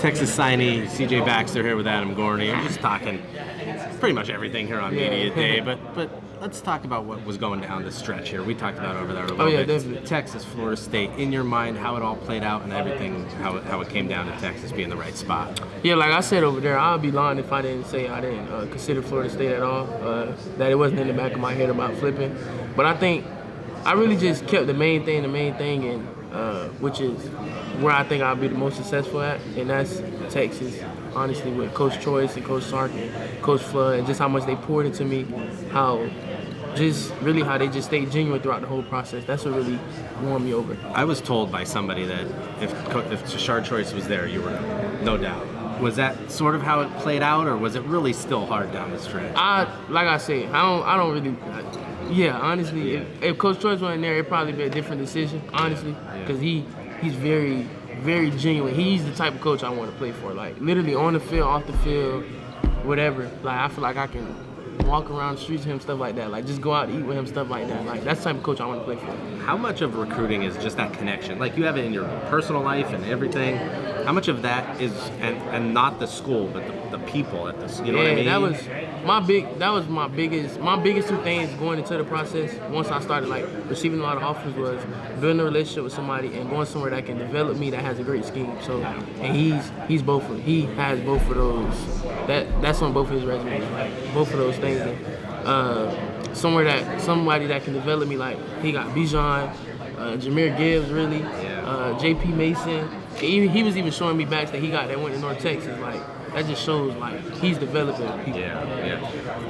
Texas signee CJ Baxter here with Adam Gorney. I'm just talking pretty much everything here on Media Day, but let's talk about what was going down the stretch here. We talked about over there a little bit. Definitely. Texas, Florida State, in your mind, how it all played out and everything, how it came down to Texas being the right spot. Yeah, like I said over there, I'd be lying if I didn't say I didn't consider Florida State at all, that it wasn't in the back of my head about flipping. But I think I really just kept the main thing, and which is where I think I'll be the most successful at, and that's Texas. Honestly, with Coach Choice and Coach Sark and Coach Flood, and just how much they poured into me, how they just stayed genuine throughout the whole process. That's what really won me over. I was told by somebody that if Shard Choice was there, you were no doubt. Was that sort of how it played out, or was it really still hard down the stretch? Like I said, I don't really. Honestly, if Coach Choice wasn't there, it'd probably be a different decision. Honestly, because he's very, very genuine. He's the type of coach I want to play for. Like literally on the field, off the field, whatever. Like I feel like I can walk around the streets with him, stuff like that. Like just go out to eat with him, stuff like that. Like that's the type of coach I want to play for. How much of recruiting is just that connection? Like you have it in your personal life and everything. How much of that is, and not the school, but the people at the, you know what I mean? that was my biggest two things going into the process. Once I started like receiving a lot of offers, was building a relationship with somebody and going somewhere that can develop me, that has a great scheme. So, and he has both of those. That's on both of his resumes, both of those things. And, somebody that can develop me, like he got Bijan, Jameer Gibbs, really, J.P. Mason. He was even showing me backs that he got that went to North Texas. Like that just shows like he's developing people. Yeah.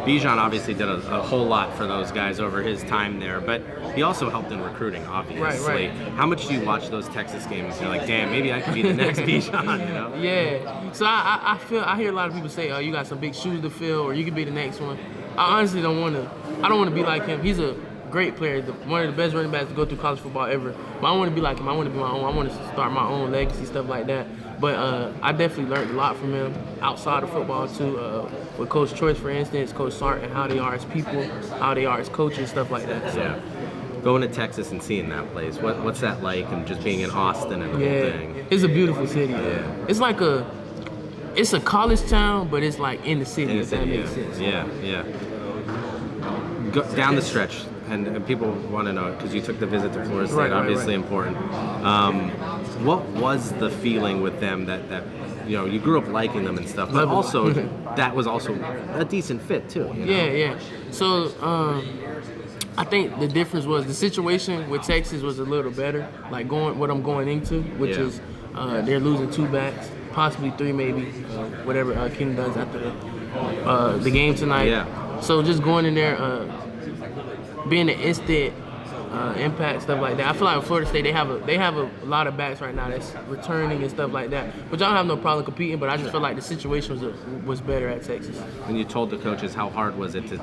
Bijan obviously did a whole lot for those guys over his time there, but he also helped in recruiting, obviously. Right. How much do you watch those Texas games? You're like, damn, maybe I could be the next Bijan, you know? Yeah. So I hear a lot of people say, oh, you got some big shoes to fill, or you could be the next one. I honestly don't want to be like him. He's a great player, one of the best running backs to go through college football ever. But I want to be like him. I want to be my own. I want to start my own legacy, stuff like that. But I definitely learned a lot from him outside of football too. With Coach Choice, for instance, Coach Sark, and how they are as people, how they are as coaches, stuff like that. So. Yeah. Going to Texas and seeing that place, what's that like? And just being in Austin and the whole thing. It's a beautiful city. Yeah. It's like it's a college town, but it's like in the city. If that makes sense. Yeah. Go down the stretch. And people want to know, because you took the visit to Florida State, obviously important. What was the feeling with them that you grew up liking them and stuff, but also that was also a decent fit too? You know? Yeah. So I think the difference was the situation with Texas was a little better. Like what I'm going into, which is they're losing 2 backs, possibly 3 maybe, whatever King does after the game tonight. Yeah. So just going in there. Being an instant impact, stuff like that. I feel like with Florida State, they have a lot of backs right now that's returning and stuff like that, which I don't have no problem competing, but I just feel like the situation was better at Texas. When you told the coaches, how hard was it to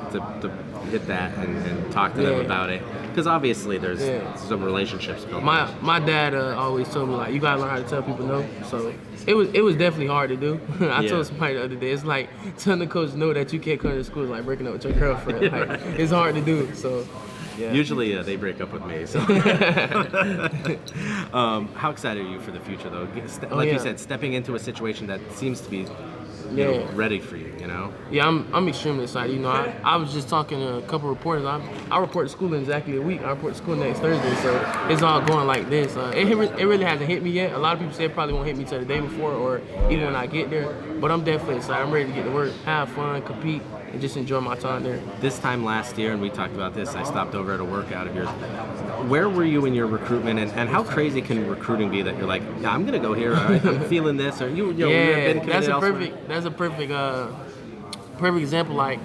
hit that and talk to them about it? Because obviously there's some relationships built. My dad always told me, like, you gotta learn how to tell people no. So it was definitely hard to do. I told somebody the other day, it's like telling the coach no that you can't come to school is like breaking up with your girlfriend. Like, it's hard to do. So. Yeah. Usually they break up with me. So. How excited are you for the future, though? You said, stepping into a situation that seems to be ready for you, you know? Yeah, I'm extremely excited. You know, I was just talking to a couple reporters. I report to school in exactly a week. I report to school next Thursday, so it's all going like this. It really hasn't hit me yet. A lot of people say it probably won't hit me till the day before or even when I get there, but I'm definitely excited. I'm ready to get to work, have fun, compete, and just enjoy my time there. This time last year, and we talked about this, I stopped over at a workout of yours. Where were you in your recruitment, and how crazy can recruiting be that you're like, yeah, I'm going to go here, I'm feeling this, or you've been committed elsewhere? That's a perfect example. Like,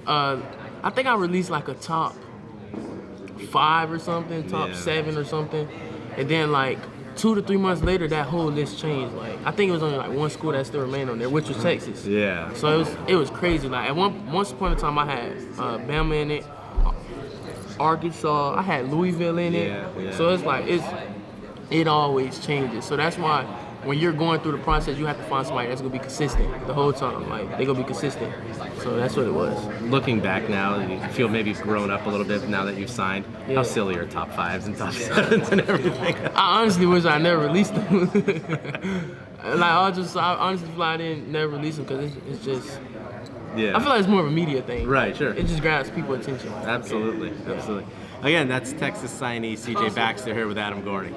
I think I released like a top 5 or something, top 7 or something, and then like 2 to 3 months later, that whole list changed. Like, I think it was only like 1 school that still remained on there, which was Texas. Yeah. So it was crazy. Like at once upon a time, I had Bama in it, Arkansas. I had Louisville in it. Yeah. So it's like it always changes. So that's why when you're going through the process, you have to find somebody that's gonna be consistent the whole time. Like they're gonna be consistent. So that's what it was. Looking back now, you feel maybe you've grown up a little bit now that you've signed. Yeah. How silly are top 5s and top 7s and everything? I honestly wish I never released them. I honestly feel like I didn't never release them because it's just. Yeah. I feel like it's more of a media thing. Right, sure. It just grabs people's attention. Absolutely, absolutely. Again, that's Texas signee CJ Baxter here with Adam Gorney.